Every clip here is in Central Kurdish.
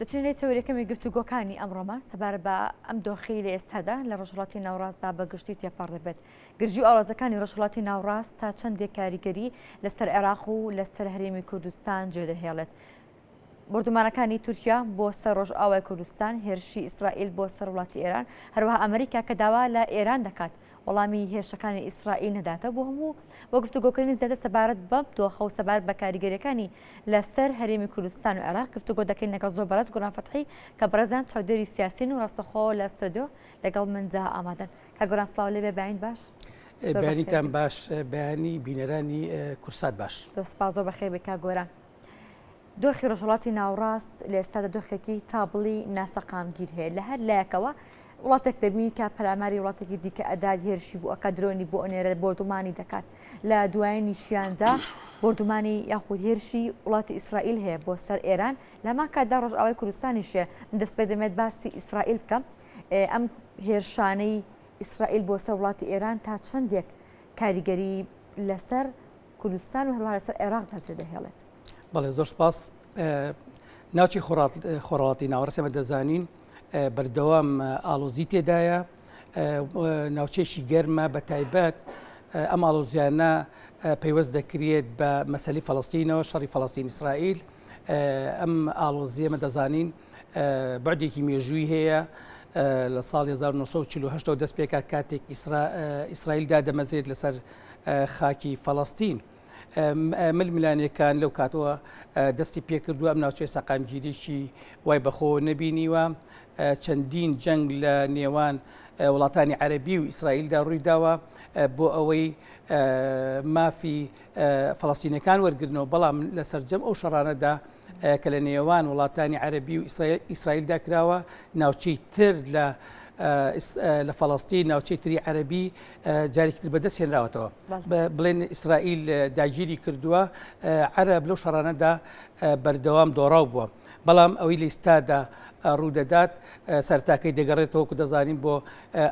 دەچێنێت تەوریەکەمی گفتوگۆکانی ئەمڕۆمان سەبارەت بە ئەم دۆخی لە ئێستادا لە ڕۆژهەڵاتی ناوڕاستدا بە گشتی تێپەڕ دەبێت. گرژی و ئاوازەکانی ڕۆژهەڵاتی ناوڕاست تا چەندێک کاریگەری لەسەر عێراق و لەسەر هەرێمی کوردستان جێدەهێڵێت. بردومانەکانی تورکیا بۆ سەر ڕۆژئاوای کوردستان، هێرشی ئیسرائیل بۆ سەر وڵاتی ئێران، هەروەها ئەمریکا کە داوا لە ئێران دەکات وەڵامی هێرشەکانی ئیسرائیل نەداتە بۆ هەموو بۆ گفتوگۆکردنی زیاتر سەبارەت بەم دۆخە و سەبارەت بە کاریگەریەکانی لەسەر هەرێمی کوردستان و عێراق گفتوگۆ دەکەین لەگەڵ زۆر بەڕێز گۆران فەتحی کە بەڕێزان چاودێری سیاسین و ڕاستەخۆ لە ستۆدیۆ لەگەڵ مندا ئامادەن. کە گۆران سڵاو لێبێ، باین باش؟ بەیانیتان باش، بەیانی بینەرانی کورسات باش. دۆسپاس، زۆر بەخێر بێ کا گۆران. دۆخی ڕۆژهەڵاتی ناوڕاست لە ئێستادا دۆخێکی تابڵی ناسەقامگیر هەیە لە هەر لایەکەوە. وڵاتێک دەبینی کە پەلاماری وڵاتێکی دیکە ئەداد هێرشی بۆ ئەکە درۆنی بۆ ئەنێرە بردومانی دەکات. لە دوایینیشیاندا بردومانی یاخود هێرشی وڵاتی ئیسرائیل هەیە بۆ سەر ئێران. لەمان کاتدا ڕۆژئاوای کوردستانیشێ من دەست پێ دەمێت باسی ئیسرائیل بکەم. ئەم هێرشانەی ئیسرائیل بۆ سەر وڵاتی ئێران تا چەندێک کاریگەری لەسەر کوردستان و هەروەها لەسەر عێراقدا جێدەهێڵێت؟ بەڵێ، زۆر سپاس. ناوچی خۆڕەڵاتی ناوەڕاست ئێمە دەزانین بەردەوام ئاڵۆزی تێدایە، ناوچەیەکی گەرمە بە تایبەت ئەم ئاڵۆزیانە پەیوەست دەکرێت بە مەسەلەی فەڵەستینەوە، شەڕی فەڵەستین ئیسرائیل. ئەم ئاڵۆزی ئێمە دەزانین بەعدێکی مێژووی هەیە. لە ساڵی 1948 دەست پێکات کاتێک ئیسرائیلدا دەمەزرێت لەسەر خاکی فەڵەستین. ململانەکان لەو کاتەوە دەستی پێکردووە ئەم ناوچەی سەقامگیریی وای بەخۆ نەبینیوە. چەندین جەنگ لە نێوان وڵاتانی عەرەبی و ئیسرائیلدا ڕوویداوە بۆ ئەوەی مافی فەڵەستینەکان وەرگرنەوە، بەڵام لە سەرجەم ئەو شەڕانەدا کە لە نێوان وڵاتانی عەرەبی و ئیسرائیلدا کراوە، ناوچەی تر لە فەڵەستین، ناوچەی تری عەرەبی جارێکتر بەدەست هێنراوەتەوە. بڵێن ئیسرائیل داگیری کردووە، عەرەب لەو شەڕانەدا بەردەوام دۆڕاو بووە. بەڵام ئەوەی لە ئێستادا ڕوودەدات سەرتاکەی دەگەڕێتەوە کە دەزانین بۆ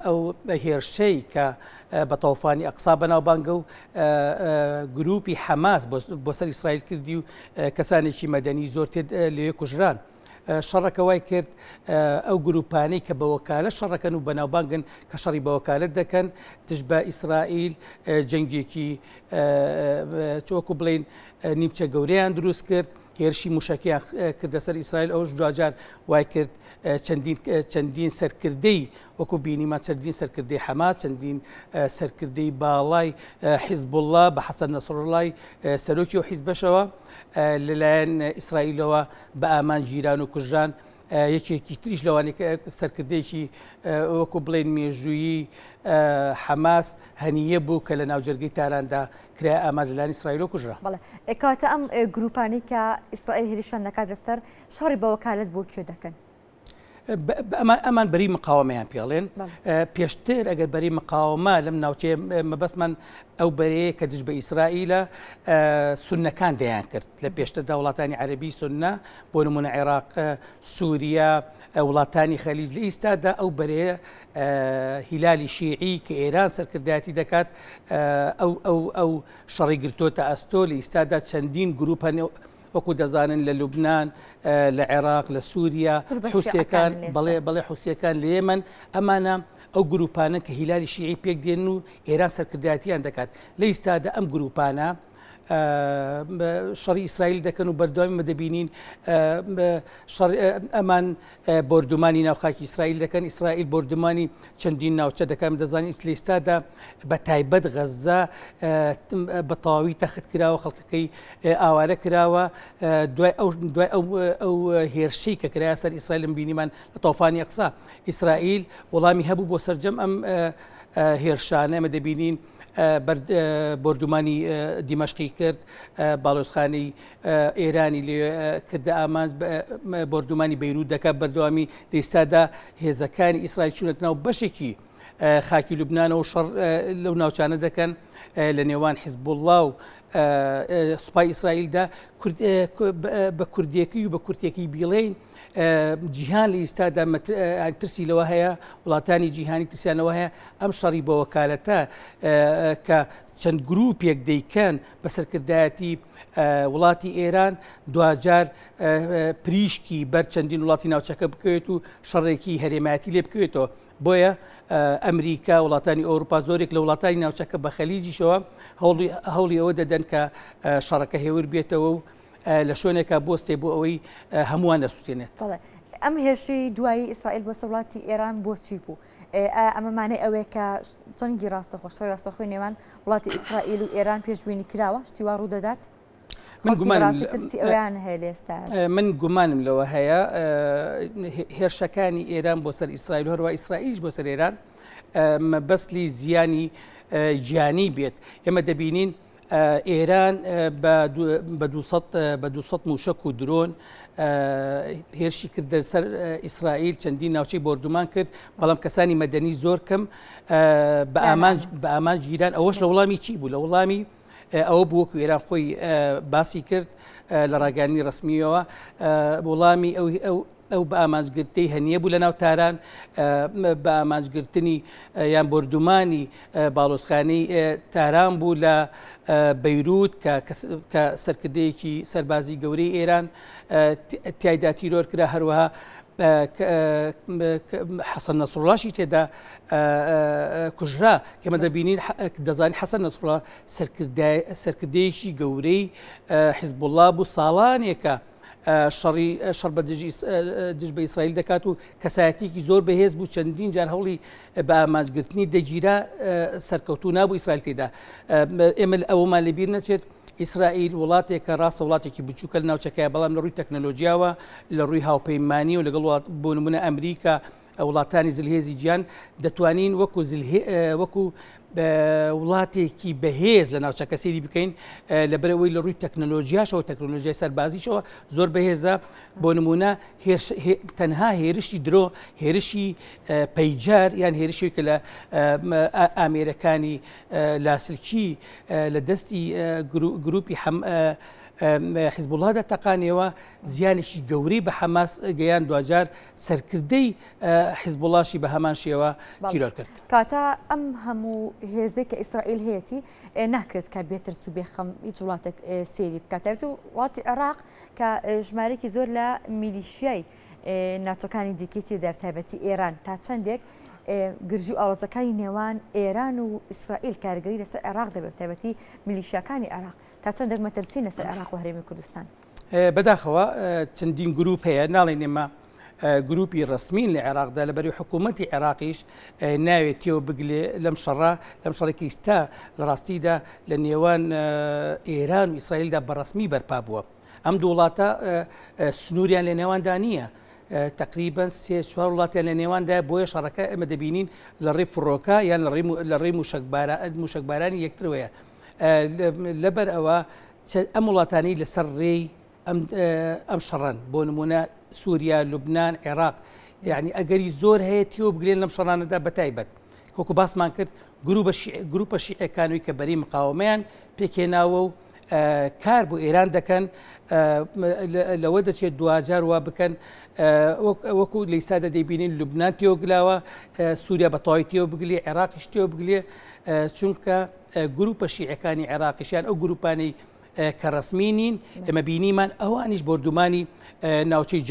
ئەو هێرشەی کە بە تەوفانی ئەقسا بەناوبانگە و گروپی حەماس بۆ سەر ئیسرائیل کردی و کەسانێکی مەدەنی زۆر لێ کوژران. شەڕەکە وای کرد ئەو گروپانەی کە بە وەکالە شەڕەکەن و بەناوبانگن کە شەڕی بە وەکالەت دەکەن دژ بە ئیسرائیل جەنگێکی چۆکو بڵێن نیمچە گەورەیان دروست کرد، هێرشی موشکیان کردە سەر ئیسرائیل. ئەوش دوجار وای کرد چەندین سەرکردەی وەکو بینیمان چەندین سەرکردەی حەماس، چەندین سەرکردەی باڵای حیزبوڵڵا بە حەسەن نەسڕڵڵای سەرۆکی و حیزبەشەوە لەلایەن ئیسرائیلەوە بە ئامان گیران و کوژران. یەکێکی تریش لەوانەیە کە سەرکردەیەکی وەکو بڵێن مێژوویی حەماس هەنیە بوو کە لە ناوجەرگەی تاراندا کرای ئاماژ لەلایەن ئیسرائیل و کوژرا. بەڵێ، کاتە ئەم گروپانەی کە ئیسرائیل هێرشیان دەکات لەسەر شەڕی بە وەکالەت بۆ کوێ دەکەن؟ ئەمان بەری مقاومەیان پێڵێن. پێشتر ئەگەر بەری مقاومە لەم ناوچەیە مەبەستمان ئەو بەرەیە کە دژ بە ئیسرائیلە سوننەکان دەیان کرد لە پێشتردا وڵاتانی عەرەبی سوننە، بۆ نمونە عێراق، سووریا، وڵاتانی خەلیج. لە ئێستادا ئەو بەرەیە هیلالی شیعی کە ئێران سەرکردایەتی دەکات ئەو شەڕی گرتۆتە ئەستۆ. لە ئێستادا چەندین گروپە وەکو دەزانن لە لوبنان، لە عێراق، لە سووریا، حوسیەکان، بەڵێ حوسیەکان لە یەمەن، ئەمانە ئەو گروپانە کە هیلالی شیعی پێک دێن و ئێران سەرکردایەتیان دەکات. لە ئێستادا ئەم گروپانە شەڕی ئیسرائیل دەکەن و بەردەوامی دەبینین ئەمان بردومانی ناوخاکی ئیسرائیل دەکەن. ئیسرائیل بردومانی چەندین ناوچە دەکەن. دەزانین لە ئێستادا بە تایبەت غەزە بە تەواوی تەخت کراوە، خەڵکەکەی ئاوارە کراوە. دوای ئەو هێرشەی کە کرایە سەر ئیسرائیل بینیمان لە تەوفانی ئەقسا، ئیسرائیل وەڵامی هەبوو بۆ سەرجەم ئەم هێرشانە. ئەمە دەبینین بردومانی دیمەشقی کرد، باڵۆزخانەی ئێرانی لێ کردە ئامانج، بردومانی بەیروت دەکات. بەردەوامی لە ئێستادا هێزەکانی ئیسرائیل چوونەتەوە بەشێکی خاکی لوبنانەوە شەڕ لەو ناوچانە دەکەن. لە نێوان حیزب الله و سوپای ئیسرائیلدا بە کوردیەکەی و بە کورتێکی بیڵێن جیهان لە ئیستادا ترسی لەوە هەیە، وڵاتانی جیهانی ترسیانەوە هەیە ئەم شەڕی بە وەکالەتە کە چەند گروپێک دەیکەن بە سەرکردایەتی وڵاتی ئێران دوجار پریشکی بەر چەندین وڵاتی ناوچەکە بکوێت و شەڕێکی هەرێمایەتی لێ بکوێتەوە. بۆیە ئەمریکا وڵاتانی ئەوروپا زۆرێک لە وڵاتانی ناوچەکە بە خەلیجیشەوە هەوڵی ئەوە دەدەن کە شەڕەکە هێور بێتەوە و لە شوێنێکە بۆستێ بۆ ئەوەی هەمووان دەسووتێنێت. ئەم هێرشی دوایی ئیسرائیل بۆ وڵاتی ئێران بۆچی بوو؟ ئەمەمانەی ئەوەیە کە جەنگی ڕاستەخۆشی ڕاستەخۆی نێوان وڵاتی ئیسرائیل و ئێران پێشبینی کراوە شتیوا ڕوو دەدات؟ من گومانم لەوە هەیە هێرشەکانی ئێران بۆ سەر ئیسرائیل هەروە ئیسرائیلش بۆ سەر ئێران مەبەستی زیانی گیانی بێت. ئێمە دەبینین ئێران بە 200 موشک و درۆن هێرشی کردە سەر ئیسرائیل، چەندین ناوچەی بردومان کرد، بەڵام کەسانی مەدەنی زۆر کەم بە ئامان گیران. ئەوەش لە وەڵامی چی بوو؟ لە وەڵامی ئەوە بووەکو ئێران خۆی باسی کرد لە ڕاگەیاندنی ڕسمیەوە، وەڵامی ئەو بە ئامانجگرتەی هەنیە بوو لە ناو تاران، بە ئامانجگرتنی یان بردومانی باڵۆزخانەی تاران بوو لە بەیروت کە سەرکردەیەکی سەربازی گەورەی ئێران تیایدا تیرۆر کرا، هەروەها حەسەن نەسڕڵاشی تێدا کوژرا کەمە دەبینین دەزانین حەسەن نەسڕڵا سەرکردەیەکی گەورەی حیزب الله بوو، ساڵانێکە شەڕ بە دژ بە ئیسرائیل دەکات و کەسایەتێکی زۆر بەهێز بوو، چەندین جار هەوڵی بە ئامانجگرتنی دەگیرا سەرکەوتوو نابوو ئیسرائیل تێدا. ئێمە ئەوەمان لەبیر نەچێت ئیسرائیل وڵاتێکە ڕاستە وڵاتێکی بچووکە لە ناوچەکەیە، بەڵام لە ڕووی تەکنەلۆژیاوە لە ڕووی هاوپەیمانی و لەگەڵ بۆ نمونە ئەمریکا وڵاتانی زلهێزی گیان دەتوانین وەکو وڵاتێکی بەهێز لە ناوچەکە سێری بکەین لەبەرەوەی لە ڕووی تەکنەلۆژیاشەوە تەکنۆلۆژیای سەربازیشەوە زۆر بەهێزە. بۆ نمونە تەنها هێرشی درۆ، هێرشی پەیجار یان هێرشی کە لە ئامێرەکانی لاسلکی لە دەستی گروپی حیزب الله دەتەقانەوە زیانێکی گەورەی بە حەماس گەیان، دوجار سەرکردەی حیزب اللهشی بە هەمان شێوە تیرۆر کرد. کاتە ئەم هەموو هێزەی کە ئیسرائیل هەیەی ناکرێت کە بێتر سو بێخەم هیچ وڵاتێک سێری بکات. وڵاتی عێراق کە ژمارەی زۆر لە میلیشیای ناتۆکانی دیکەی تێدا تایبەتی ئێران تا چەندێک گرژی و ئاڵۆزەکانی نێوان ئێران و ئیسرائیل کارگەری لەسەر عێراق دەبێت تایبەتی میلیشیاکانی عێراق تا چەندێک مەترسین لەسەر عێراق و هەرێمی کوردستان. بەداخەوە چەندین گروپ هەیە، ناڵێن ئێمە گروپی ڕسمین لە عێراقدا لەبەری حکوومەتی عێراقیش ناوێت تێوە بگلێ لەم شەڕێکی ئێستا لە ڕاستیدا لە نێوان ئێران و ئیسرائیلدا بەڕسمی بەرپا بووە. ئەم دوو وڵاتە سنووریان لە نێواندا نییە، تقریبا 3-4 وڵاتیان لە نێواندا، بۆیە شەڕەکە ئێمە دەبینین لە ڕێی فڕۆکە یان لە ڕێی موشکبارانی یەکترەوەیە. لەبەر ئەوە ئەم وڵاتانی لەسەر ڕێی ئەم شەڕەن، بۆ نمونە سووریا، لوبنان، عێراق، یعنی ئەگەری زۆر هەیە تێوە بگرێن لەم شەڕانەدا بەتایبەت. وەکو باسمان کرد گروپە شیعەکانەوەی کە بەری مقاومەیان پێکێناوە و کار بۆ ئێران دەکەن، لەوە دەچێت دوجار وا بکەن وەکو لە ئێستادا دەیبینین لوبنان تێوە گلاوە، سووریا بە تەواوی تێوە بگلێ، عێراقیش تێوە بگلێ، چونکە گروپە شیعەکانی عێراقیشیان ئەو گروپانەی کە ڕسمینین ئێمە بینیمان ئەوانیش بردومانی ناوچەی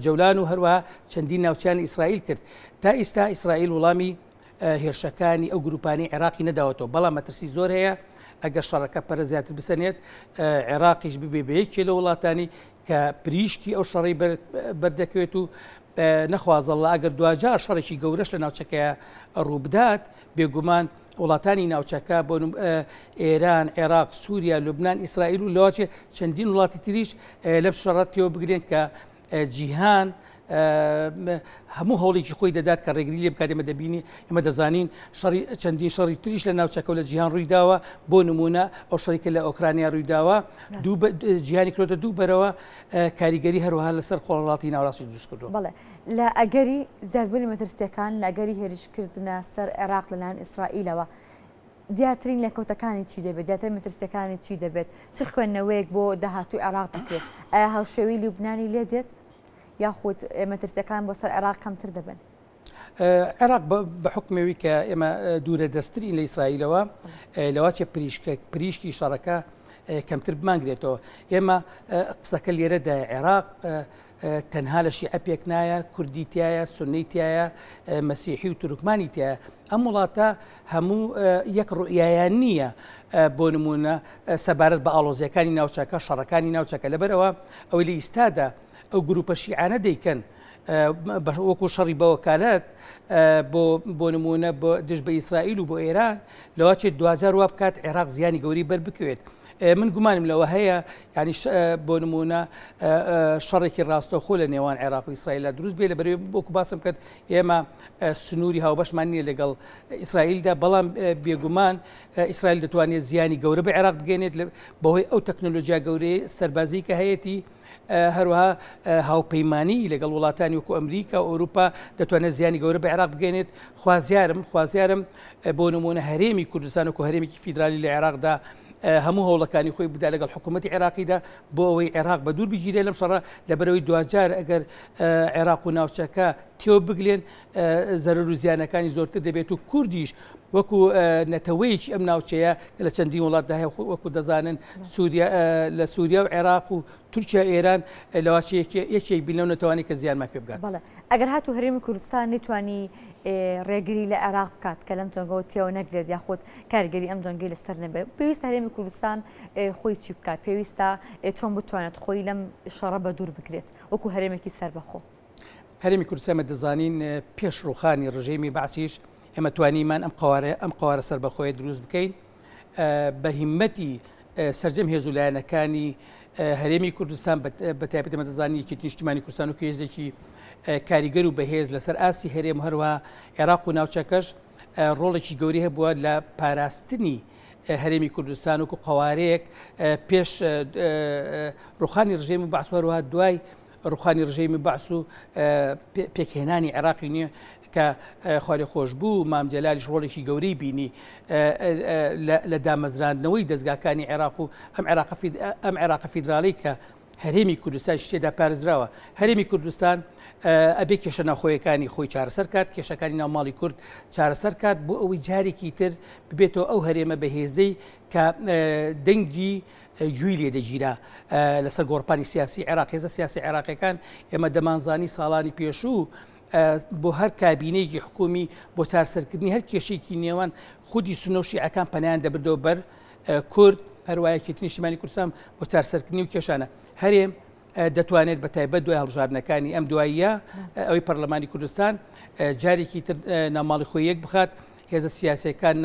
جەولان و هەروەها چەندین ناوچیان ئیسرائیل کرد. تا ئێستا ئیسرائیل وەڵامی هێرشەکانی ئەو گروپانی عێراقی نەداوەتەوە، بەڵام مەترسی زۆر هەیە ئەگەر شەڕەکە پەرە زیاتر بسەنێت عێراقیش ببێ بە یەکێ لە وڵاتانی کە پریشکی ئەو شەڕی بەردەکەوێت و نەخوازەڵڵا ئەگەر دوجار شەڕێکی گەورەش لە ناوچەکەیە ڕووبدات، بێگومان وڵاتانی ناوچەکە بۆ ئێران، عێراق، سووریا، لوبنان، ئیسرائیل و لەواچێ چەندین وڵاتی تریش لەم شەڕەت تێوە بگرێن کە جیهان هەموو هەوڵێکی خۆی دەدات کە ڕێگری لێ بکات. ئێمە دەبینی ئێمە دەزانین چەندین شەڕی تریش لە ناوچەکە و لە جیهان ڕوویداوە، بۆ نمونە ئەو شەڕێکە لە ئۆکرانیا ڕوویداوە، جیهانی کرۆتە دوو بەرەوە کاریگەری هەروەها لەسەر خۆڵاتی ناوڕاستی دروست کردووە. بەڵێ لە ئەگەری زیادبوونی مەترسیەکان لە ئەگەری هێرشکردنە سەر عێراق لەلایەن ئیسرائیلەوە دیاترین لێکۆتەکانی چی دەبێت دیاتر مەترسیەکانی چی دەبێت چ خوێندنەوەیەک بۆ داهاتووی عێراق دەکرێت ئایا هاوشێوەی لوبنانی لێ دێت یاخود مەترسیەکان بۆ سەر عێراق کەمتر دەبن عێراق بە حکمەوەی کە ئێمە دوورە دەستترین لە ئیسرائیلەوە لەواچە پریشکی شەڕەکە کەمتر بمانگرێتەوە ئێمە قسەکە لێرەدا عێراق تەنها لە شیعە پێک نایە کوردی تایە سوننی تایە مەسیحی و تورکمانی تایە ئەم وڵاتە هەموو یەک ڕوئیایان نییە بۆ نمونە سەبارەت بە ئاڵۆزیەکانی ناوچەکە شەڕەکانی ناوچەکە لەبەرەوە ئەوەی لە ئیستادا ئەو گروپە شیعانە دەیکەن وەکو شەڕی بە وەکالەت بۆ نمونە بۆ دژ بە ئیسرائیل و بۆ ئێران لەواچێت دوجار وا بکات عێراق زیانی گەوری بەربکەوێت من گومانم لەوە هەیە ینی بۆ نمونە شەڕێکی ڕاستەوخۆ لە نێوان عێراق و ئیسرائیلە دروست بێ لە بەرەوەی بۆکو باسم کرد ئێمە سنووری هاوبەشمان نییە لەگەڵ ئیسرائیلدا بەڵام بێگومان ئیسرائیل دەتوانێت زیانی گەورە بە عێراق بگەێنێت بەهۆی ئەو تەکنۆلۆژیا گەورەی سەربازی کە هەیەی هەروەها هاوپەیمانی لەگەڵ وڵاتانی وەکو ئەمریکا و ئەوروپا دەتوانێت زیانی گەورە بە عێراق بگەێنێت خوازیارم بۆ نمونە هەرێمی کوردستان وەکو هەرێمێکی فیدرالی لە عێراقدا هەموو هەوڵەکانی خۆی بدا لەگەڵ حکوومەتی عێراقیدا بۆ ئەوەی عێراق بە دوور بگیرێ لەم شەڕە لەبەرەوەی دوجار ئەگەر عێراق و ناوچەکە تێو بگلێن زەرەر و زیانەکانی زۆرتر دەبێت و کوردیش وەکو نەتەوەیەکی ئەم ناوچەیە کە لە چەندین وڵاتدا هەیە وەکو دەزانن لە سووریا و عێراق و تورکیا ئێران لەواچ یەکێک بینەوە نەتوانێت کە زیانمان پێ بگات. بەڵێ ئەگەر هاتوو هەرێمی کوردستان نتوانی ڕێگری لە عێراق بکات کە لەم جەنگەوە تێوە نەگرێت یاخود کارگەری ئەم جەنگەی لەسەر نەبێت پێویستە هەرێمی کوردستان خۆی چی بکات پێویستە چۆن بتوانێت خۆی لەم شەڕە بە دوور بگرێت وەکو هەرێمێکی سەربەخۆ. هەرێمی کوردستان دەزانین پێش ڕوخانی ڕژێمی بەعسیش ئێمە توانیمان ئەم قوارە سەربەخۆیە دروست بکەین بە هیمەتی سەرجەم هێزولایەنەکانی هەرێمی کوردستان بە تایبەتی دەزانی یەکێتی نیشتیمانی کوردستان و هێزێکی کاریگەر و بەهێز لەسەر ئاسی هەرێم هەروە عێراق و ناوچەکەش ڕۆڵێکی گەوری هەبووە لە پاراستنی هەرێمی کوردستان وکو قوارەیەک پێش ڕوخانی ڕژێمی بەعس و هەروە دوای ڕوخانی ڕژێمی بەعس و پێکهێنانی عێراقی نییە کە خوارێ خۆش بوو مام جەلالیش ڕۆڵێکی گەورەی بینی لە دامەزراندنەوەی دەستگاکانی عێراق و ئەم عێراق فیدراڵی کە هەرێمی کوردستان شتێدا پارێزراوە هەرێمی کوردستان ئەبێ کێشە ناوخۆیەکانی خۆی چارەسەر کات کێشەکانی ناوماڵی کورد چارەسەر کات بۆ ئەوەی جارێکی تر ببێتەوە ئەو هەرێمە بەهێزەی کە دەنگی گوێی لێ دەگیرا لەسەر گۆڕپانی سیاسی عێراق هێزە سیاسی عێراقیەکان ئێمە دەمانزانی ساڵانی پێشوو بۆ هەر کابینەیەکی حکومی بۆ چارەسەرکردنی هەر کێشێکی نێوان خودی سونە و شیعەکان پەنایان دەبردەوە بەر کورد هەروایەکی نیشتیمانی کوردستان بۆ چارەسەرکردنی و کێشانە هەرێم دەتوانێت بە تایبەت دوای هەڵبژاردنەکانی ئەم دواییە ئەوەی پەرلەمانی کوردستان جارێکی تر ناماڵی خۆی یەک بخات هێزە سیاسیەکان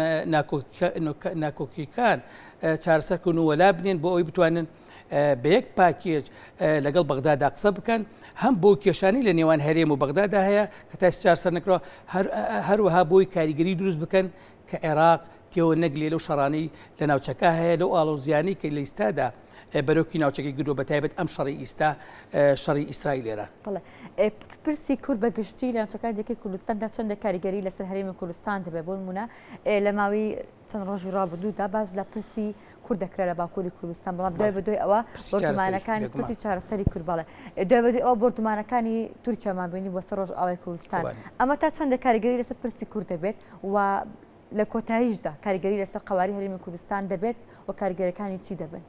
ناکۆکیەکان چارەسەرکردن و وەلا بنێن بۆ ئەوەی بتوانن بە یەک پاکێج لەگەڵ بەغدادا قسە بکەن هەم بۆ کێشانی لە نێوان هەرێم و بەغدادا هەیە کە تا چارەسەر نەکرەوە هەروەها بۆی کاریگەری دروست بکەن کە عێراق تێوە نەگلێ لەو شەڕانەی لە ناوچەکە هەیە لەو ئاڵۆزیانی کە لە ئیستادا بەرەوکی ناوچەکەی گرۆ بە تایبەت ئەم شەڕی ئیستا شەڕی ئیسرائیل ئێران. پرسی کورد بە گشتی لە ناوچەکانی دیکەی کوردستاندا چەندە کاریگەری لەسەر هەرێمی کوردستان دەبێت بۆ نمونە لە ماوەی چەند ڕۆژی ڕابردوودا باز لە پرسی کورد دەکرا لە باکووری کوردستان بەڵام دوای بەدوای ئەوە بەردومانەکانی پرسی چارەسەری کورد بەڵێ دوای بەدوای ئەوە بەردومانەکانی تورکیامان بینی بۆ سەر ڕۆژ ئاوای کوردستان ئەمە تا چەندە کاریگەری لەسەر پرسی کورد دەبێت و لە کۆتاییشدا کاریگەری لەسەر قەواری هەرێمی کوردستان دەبێت و کاریگەریەکانی چی دەبن؟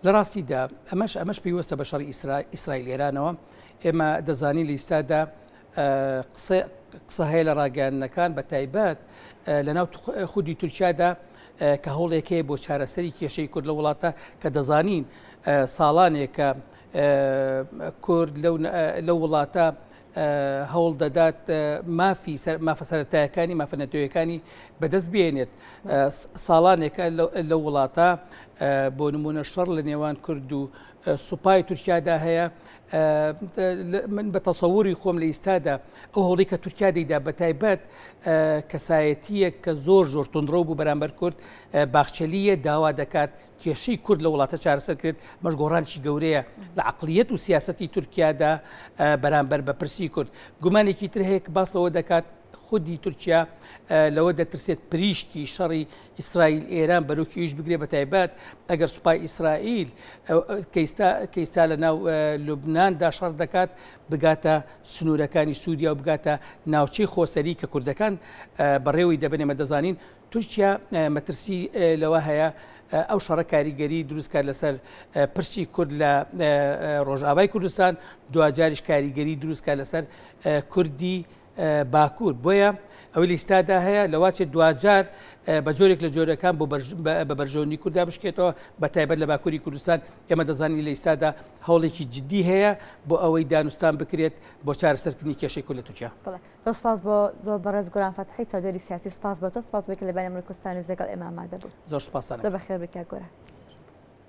لە ڕاستیدا ئەمەش پێویستە بە شەڕی ئیسرائیل ئێرانەوە ئێمە دەزانین لە ئیستادا قسە هەیە لە ڕاگەیاندنەکان بە تایبەت لە ناو خودی تورکیادا کە هەوڵێکەیە بۆ چارەسەری کێشەی کورد لە وڵاتە کە دەزانین ساڵانێکە کورد لەو وڵاتە هەوڵ دەدات مافە سەرەتایەکانی مافە نەتەوەیەکانی بەدەست بێنێت ساڵانێکە لەو وڵاتە بۆ نمونە شەڕ لە نێوان کورد و سوپای تورکیادا هەیە من بە تەسەووری خۆم لە ئیستادا ئەو هەوڵی کە تورکیا دەیدا بە تایبەت کەسایەتیە کە زۆر تونندڕۆ بوو بەرامبەر کورد باخچەلیە داوا دەکات کێشەی کورد لە وڵاتە چارەسەر کرد مەشگۆڕانێکی گەورەیە لە عەقلیەت و سیاسەتی تورکیادا بەرامبەر بە پرسی کورد گومانێکی تر هەیە کە باس لەوە دەکات خودی تورکیا لەوە دەترسێت پریشکی شەڕی ئیسرائیل ئێران بەرەوکیش بگرێ بە تایبەت ئەگەر سوپای ئیسرائیل کەیستا لە ناو لوبناندا شەڕ دەکات بگاتە سنوورەکانی سووریا و بگاتە ناوچەی خۆسەری کە کوردەکان بەڕێوەی دەبنێمە دەزانین تورکیا مەترسی لەوە هەیە ئەو شەڕە کاریگەری دروستکار لەسەر پرسی کورد لە ڕۆژئاوای کوردستان دوجاریش کاریگەری دروستکار لەسەر کوردی باکوور بۆیە ئەوەی لە ئیستادا هەیە لەواچێت دوجار بە جۆرێک لە جۆرەکان بە بەرژەوەندی کووردا بشکێتەوە بە تایبەت لە باکووری کوردستان ئێمە دەزانین لە ئیستادا هەوڵێکی جددی هەیە بۆ ئەوەی دانوستان بکرێت بۆ چارەسەرکردنی کێشەی کورد لە تورکیا. تۆ سپاس بۆ زۆر بەڕێز گۆران فەتحی چاودێری سیاسی سپاس بۆ تۆ سپاس بۆ کە لەبارەی ئەمریکا کوردستان لەگەڵ ئێمە ئامادە بوو. زۆر سپاسانە. زۆر بەخێر بکە گۆران.